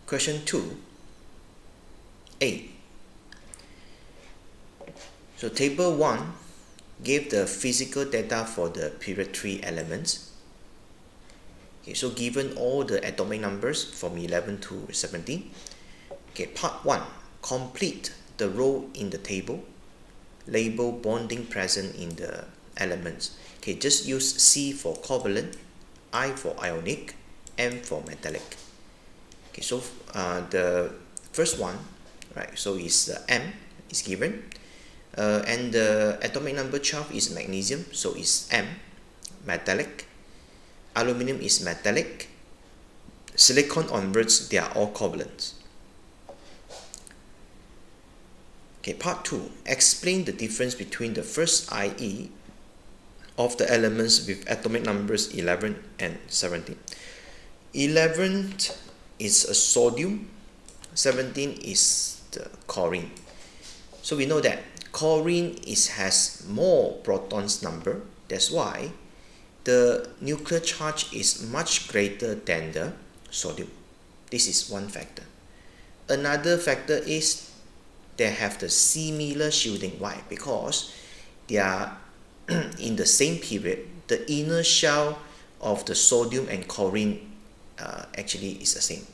Question 2a. So table 1 gave the physical data for the period 3 elements. Okay, so given all the atomic numbers from 11 to 17. Okay, part 1, complete the row in the table, label bonding present in the elements. Okay, just use C for covalent, I for ionic, M for metallic. Okay, so the first one, right, so is M is given, and the atomic number 12 is magnesium, so is M, metallic. Aluminum is metallic. Silicon onwards, they are all covalents. Okay, part 2, explain the difference between the first IE of the elements with atomic numbers 11 and 17. 11 is a sodium, 17 is the chlorine. So we know that chlorine has more protons number, that's why the nuclear charge is much greater than the sodium. This is one factor. Another factor is they have the similar shielding. Why? Because they are in the same period. The inner shell of the sodium and chlorine actually is the same.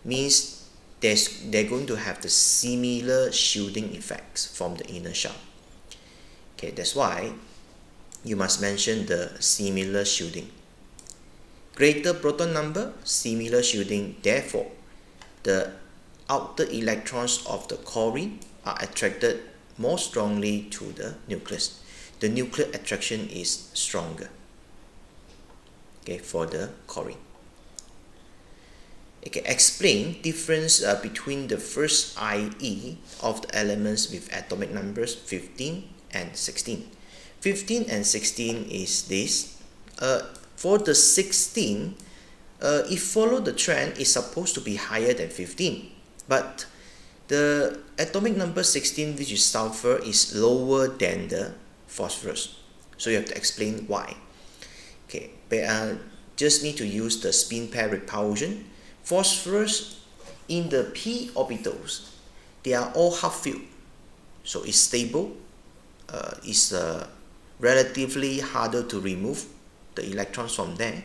Means they're going to have the similar shielding effects from the inner shell. Okay, that's why you must mention the similar shielding. Greater proton number, similar shielding. Therefore, the outer electrons of the chlorine are attracted more strongly to the nucleus. The nuclear attraction is stronger, okay, for the chlorine. Okay, explain difference between the first IE of the elements with atomic numbers 15 and 16. 15 and 16 is this. For the 16, if follow the trend, is supposed to be higher than 15. But the atomic number 16, which is sulfur, is lower than the phosphorus. So you have to explain why. Okay, but just need to use the spin pair repulsion. Phosphorus in the p orbitals, they are all half filled, so it's stable. It's relatively harder to remove the electrons from there.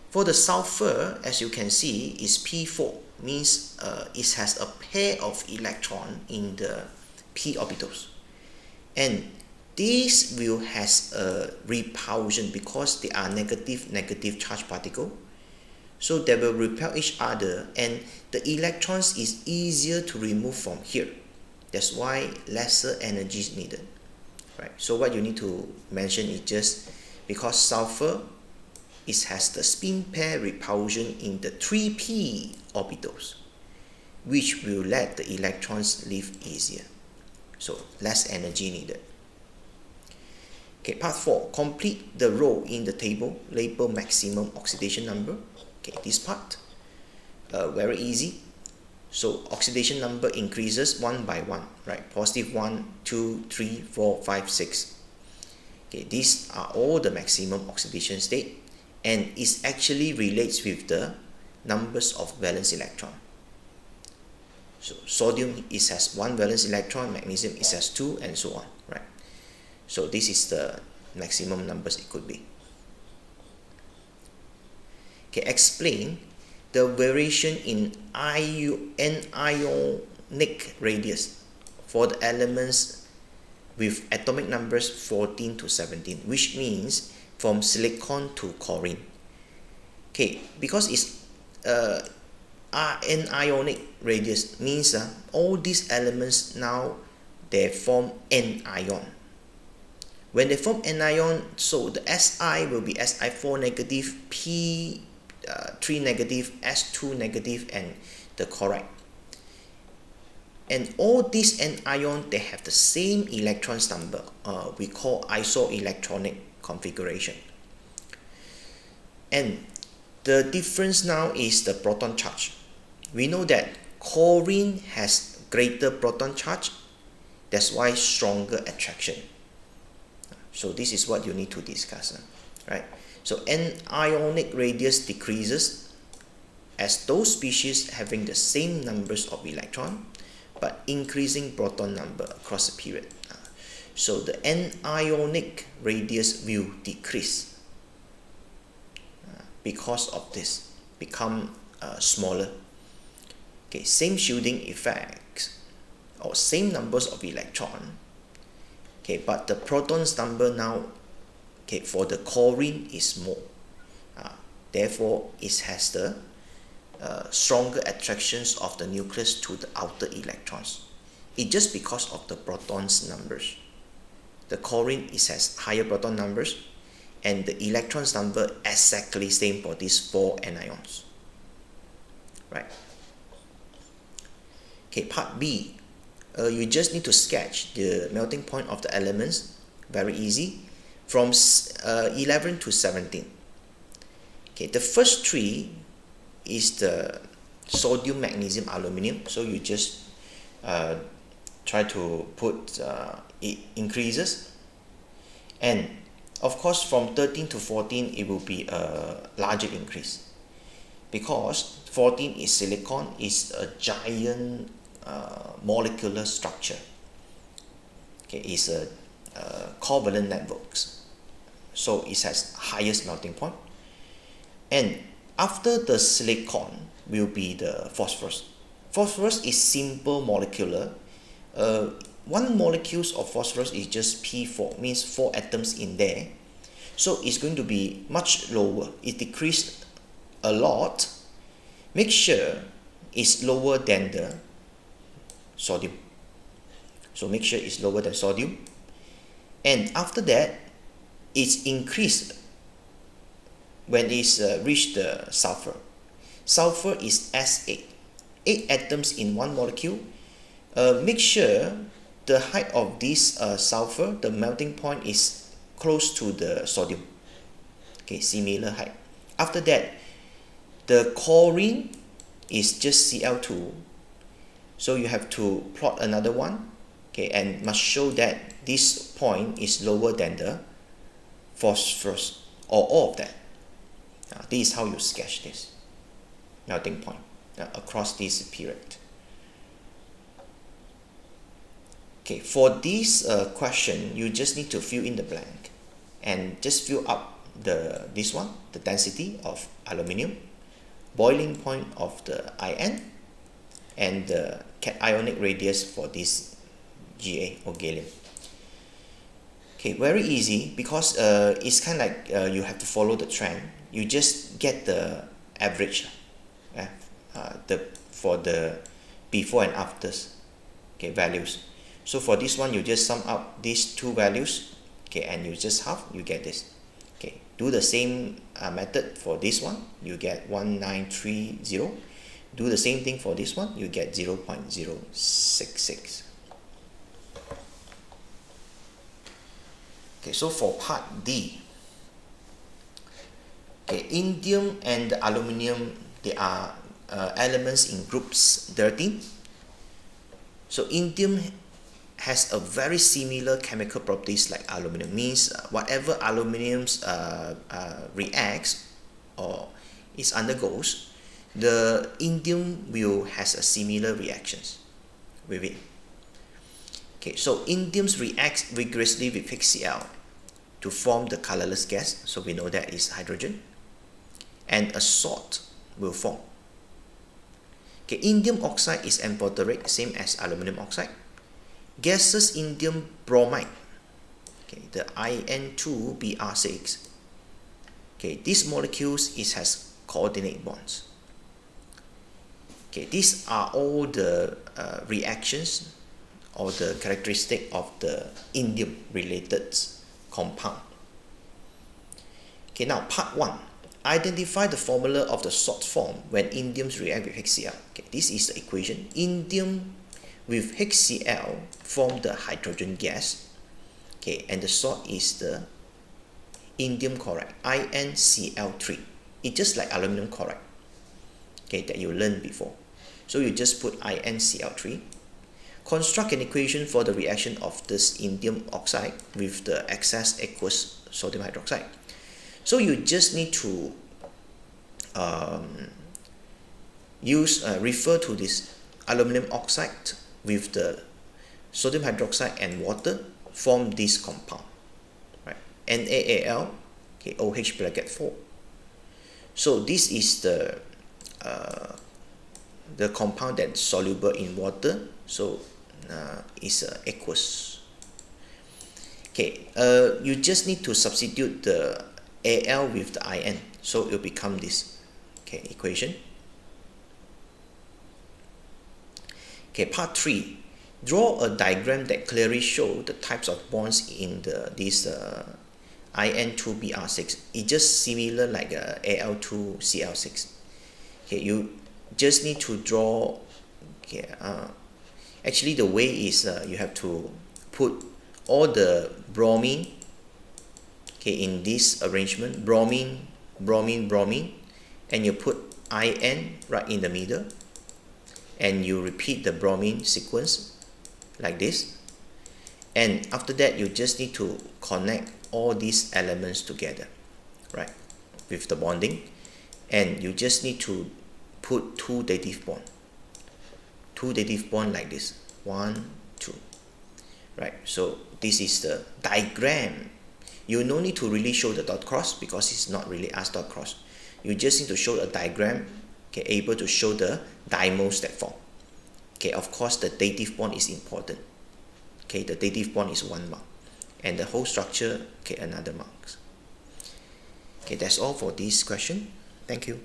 For the sulfur, as you can see, is p4, means it has a pair of electrons in the p orbitals, and this will has a repulsion because they are negative charge particle. So they will repel each other, and the electrons is easier to remove from here. That's why lesser energy is needed, right? So what you need to mention is just because sulfur has the spin pair repulsion in the 3p orbitals, which will let the electrons leave easier. So less energy needed. Okay, part 4, complete the row in the table, label maximum oxidation number. Okay, this part, very easy. So oxidation number increases one by one, right? Positive 1, 2, 3, 4, 5, 6. Okay, these are all the maximum oxidation state, and it actually relates with the numbers of valence electron. So sodium has 1 valence electron, magnesium has 2, and so on, right? So this is the maximum numbers it could be. Okay, explain the variation in anionic radius for the elements with atomic numbers 14 to 17, which means from silicon to chlorine. Okay, because it's anionic radius means all these elements now they form anion. When they form anion, so the Si will be Si4 negative, P3 negative, S2 negative, and the chloride. And all these anions, they have the same electrons number. We call isoelectronic configuration. And the difference now is the proton charge. We know that chlorine has greater proton charge. That's why stronger attraction. So this is what you need to discuss, right? So anionic radius decreases as those species having the same numbers of electron but increasing proton number across the period. So the anionic radius will decrease because of this, become smaller. Okay, same shielding effects or same numbers of electron. Okay, but the protons number now, okay, for the chlorine is more. Therefore, it has the stronger attractions of the nucleus to the outer electrons. It's just because of the protons numbers. The chlorine has higher proton numbers, and the electrons number exactly same for these 4 anions. Right. Okay, part B. You just need to sketch the melting point of the elements. Very easy. From 11 to 17. Okay, the first 3 is the sodium, magnesium, aluminium. So you just try to put it increases. And of course, from 13 to 14, it will be a larger increase. Because 14 is silicon, is a giant molecular structure. Okay, it's a covalent networks. So it has highest melting point. And after the silicon will be the phosphorus. Phosphorus is simple molecular. One molecule of phosphorus is just P4, means 4 atoms in there. So it's going to be much lower. It decreased a lot. Make sure it's lower than the sodium. So make sure it's lower than sodium. And after that, it's increased when it's reached the sulfur. Sulfur is S8. 8 atoms in one molecule. Make sure the height of this sulfur, the melting point, is close to the sodium. Okay, similar height. After that, the chlorine is just Cl2. So you have to plot another one. Okay, and must show that this point is lower than the phosphorus, or all of that. This is how you sketch this melting point across this period. Okay, for this question, you just need to fill in the blank and just fill up this one, the density of aluminium, boiling point of the IN, and the cationic radius for this Ga or gallium. Okay, very easy because it's kind of like you have to follow the trend. You just get the average for the before and afters, okay, values. So for this one, you just sum up these two values, okay, and you just half, you get this. Okay, do the same method for this one, you get 1930. Do the same thing for this one, you get 0.066. Okay, so for part D, okay, indium and the aluminium, they are elements in groups 13. So indium has a very similar chemical properties like aluminum, means whatever aluminium reacts or is undergoes, the indium will has a similar reactions with it. Okay, so indiums reacts vigorously with HCl to form the colorless gas, so we know that is hydrogen, and a salt will form. Okay, indium oxide is amphoteric, same as aluminum oxide. Gaseous indium bromide, okay, the In2Br6. Okay, these molecules has coordinate bonds. Okay, these are all the reactions or the characteristic of the indium related compound. Okay, now part 1. Identify the formula of the salt form when indiums react with HCl. Okay, this is the equation. Indium with HCl form the hydrogen gas. Okay, and the salt is the indium chloride, InCl3. It's just like aluminum chloride, okay, that you learned before. So you just put InCl3. Construct an equation for the reaction of this indium oxide with the excess aqueous sodium hydroxide. So you just need to refer to this aluminum oxide with the sodium hydroxide and water form this compound, right? NaAl, okay, OH bracket 4. So this is the compound that's soluble in water, so it's aqueous. Okay, you just need to substitute the Al with the In, so it will become this, okay, equation. Okay, part 3. Draw a diagram that clearly shows the types of bonds in this In2Br6. It's just similar like Al2Cl6. Okay, you just need to draw. Okay, actually the way is you have to put all the bromine, okay, in this arrangement, bromine, bromine, bromine, and you put In right in the middle, and you repeat the bromine sequence like this, and after that you just need to connect all these elements together, right, with the bonding, and you just need to put two dative bond like this, 1, 2, right? So this is the diagram. You no need to really show the dot cross because it's not really as dot cross. You just need to show a diagram, okay, able to show the dimers that form. Okay, of course the dative bond is important. Okay, the dative bond is 1 mark, and the whole structure, okay, another mark. Okay, that's all for this question. Thank you.